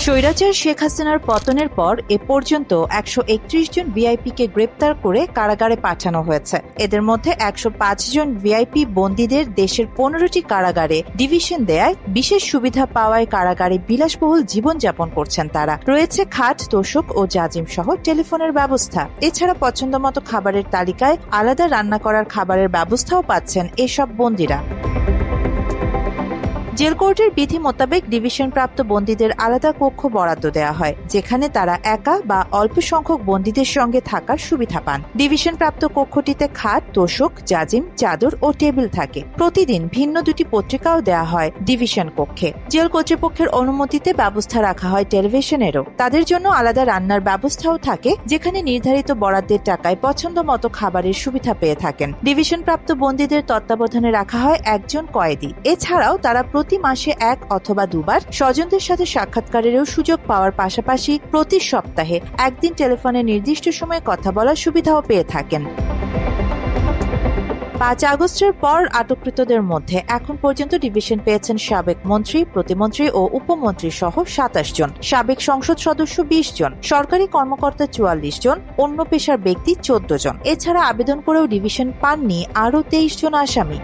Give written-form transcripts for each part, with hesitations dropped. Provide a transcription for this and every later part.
স্বৈরাচার শেখ হাসিনার পতনের পর এ পর্যন্ত 131 জন ভিআইপিকে গ্রেপ্তার করে কারাগারে পাঠানো হয়েছে। এদের মধ্যে 105 জন ভিআইপি বন্দীদের দেশের 15টি কারাগারে ডিভিশন দেয়ায় বিশেষ সুবিধা পাওয়ায় কারাগারে বিলাসবহুল জীবনযাপন করছেন তারা। রয়েছে খাট, তোশক ও জাজিম সহ টেলিফোনের ব্যবস্থা। এছাড়া পছন্দমতো খাবারের তালিকায় আলাদা রান্না করার খাবারের ব্যবস্থাও পাচ্ছেন এসব বন্দীরা। জেল কোর্টের বিধি মোতাবেক ডিভিশনপ্রাপ্ত বন্দীদের আলাদা কক্ষ বরাদ্দ দেওয়া হয়, যেখানে তারা একা বা অল্প সংখ্যক বন্দীদের সঙ্গে থাকার সুবিধা পান। ডিভিশনপ্রাপ্ত কক্ষটিতে খাট, তোশক, জাজিম, চাদর ও টেবিল থাকে। প্রতিদিন ভিন্ন দুটি পত্রিকাও দেওয়া হয় ডিভিশন কক্ষে। জেল কর্তৃপক্ষের অনুমতিতে ব্যবস্থা রাখা হয় টেলিভিশনেরও। তাদের জন্য আলাদা রান্নার ব্যবস্থাও থাকে, যেখানে নির্ধারিত বরাদ্দের টাকায় পছন্দ মতো খাবারের সুবিধা পেয়ে থাকেন। ডিভিশনপ্রাপ্ত বন্দীদের তত্ত্বাবধানে রাখা হয় একজন কয়েদি। এছাড়াও তারা প্রতি মাসে 1 অথবা 2 বার স্বজনদের সাথে সাক্ষাৎকারেরও সুযোগ পাওয়ার পাশাপাশি প্রতি সপ্তাহে একদিন টেলিফোনে নির্দিষ্ট সময়ে কথা বলার সুবিধাও পেয়ে থাকেন। 5 আগস্টের পর আটককৃতদের মধ্যে এখন পর্যন্ত ডিভিশন পেয়েছেন সাবেক মন্ত্রী, প্রতিমন্ত্রী ও উপমন্ত্রী সহ 27 জন, সাবেক সংসদ সদস্য 20 জন, সরকারি কর্মকর্তা 44 জন, অন্য পেশার ব্যক্তি 14 জন। এছাড়া আবেদন করেও ডিভিশন পাননি আরও 23 জন আসামি।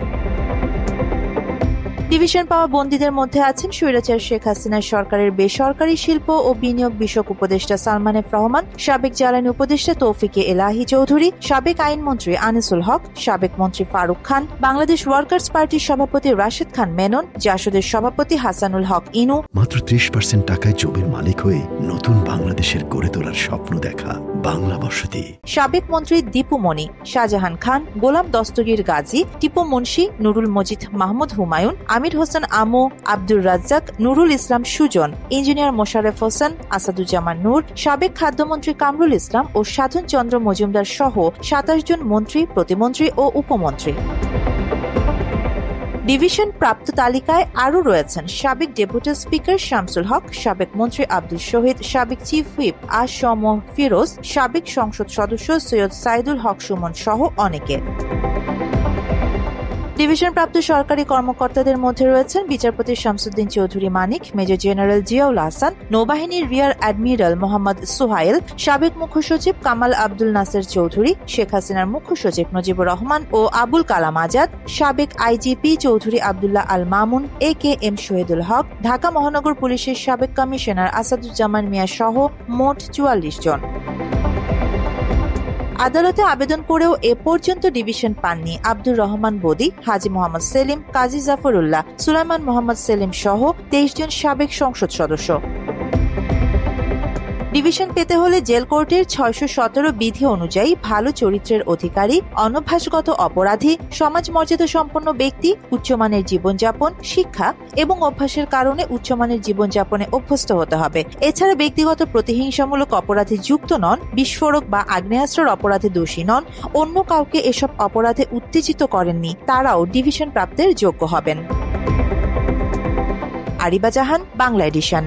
ডিভিশন পাওয়া বন্দীদের মধ্যে আছেন স্বৈরাচার শেখ হাসিনার সরকারের বেসরকারি শিল্প ও বিনিয়োগ বিষয়ক উপদেষ্টা সালমান এফ রহমান, সাবেক জ্বালানি উপদেষ্টা তৌফিকে এলাহি চৌধুরী, সাবেক আইনমন্ত্রী আনিসুল হক, সাবেক মন্ত্রী ফারুক খান, বাংলাদেশ ওয়ার্কার্স পার্টির সভাপতি রাশেদ খান মেনন, জাসদের সভাপতি হাসানুল হক ইনু। মাত্র 30% টাকায় জমির মালিক হয়ে নতুন বাংলাদেশের গড়ে তোলার স্বপ্ন দেখা বাংলা বসতি। সাবেক মন্ত্রী দীপু মনি, শাহজাহান খান, গোলাম দস্তগীর গাজী, টিপু মুন্সি, নুরুল মজিদ মাহমুদ হুমায়ুন, আমির হোসেন আমু, আব্দুর রাজ্জাক, নুরুল ইসলাম সুজন, ইঞ্জিনিয়ার মোশারেফ হোসেন, আসাদুজ্জামান নূর, সাবেক খাদ্যমন্ত্রী কামরুল ইসলাম ও সাধন চন্দ্র মজুমদার সহ 27 জন মন্ত্রী, প্রতিমন্ত্রী ও উপমন্ত্রী। ডিভিশন প্রাপ্ত তালিকায় আরও রয়েছেন সাবেক ডেপুটি স্পিকার শামসুল হক, সাবেক মন্ত্রী আব্দুল শহীদ, সাবেক চিফ হুইপ আসম ফিরোজ, সাবেক সংসদ সদস্য সৈয়দ সাইদুল হক সুমন সহ অনেকে। ডিভিশনপ্রাপ্ত সরকারি কর্মকর্তাদের মধ্যে রয়েছেন বিচারপতি শামসুদ্দিন চৌধুরী মানিক, মেজর জেনারেল জিয়াউল হাসান, নৌবাহিনীর রিয়ার অ্যাডমিরাল মোহাম্মদ সুহাইল, সাবেক মুখ্য সচিব কামাল আব্দুল নাসের চৌধুরী, শেখ হাসিনার মুখ্য সচিব নজিবুর রহমান ও আবুল কালাম আজাদ, সাবেক আইজিপি চৌধুরী আবদুল্লাহ আল মামুন, AKM শহীদুল হক, ঢাকা মহানগর পুলিশের সাবেক কমিশনার আসাদুজ্জামান মিয়া সহ মোট 44 জন। আদালতে আবেদন করেও এ পর্যন্ত ডিভিশন পাননি আব্দুর রহমান বদি, হাজী মোহাম্মদ সেলিম, কাজী জাফরুল্লাহ, সুলাইমান মোহাম্মদ সেলিম সহ 23 জন সাবেক সংসদ সদস্য। ডিভিশন পেতে হলে জেল কোর্টের 617 বিধি অনুযায়ী ভালো চরিত্রের অধিকারী, অনভ্যাসগত অপরাধী, সমাজ মর্যাদা সম্পন্ন ব্যক্তি, উচ্চমানের জীবনযাপন, শিক্ষা এবং অভ্যাসের কারণে উচ্চমানের জীবনযাপনে অভ্যস্ত হতে হবে। এছাড়া ব্যক্তিগত প্রতিহিংসামূলক অপরাধে যুক্ত নন, বিস্ফোরক বা আগ্নেয়াস্ত্রের অপরাধে দোষী নন, অন্য কাউকে এসব অপরাধে উত্তেজিত করেননি, তারাও ডিভিশন প্রাপ্তের যোগ্য হবেন। আরিবা জাহান, বাংলা এডিশন।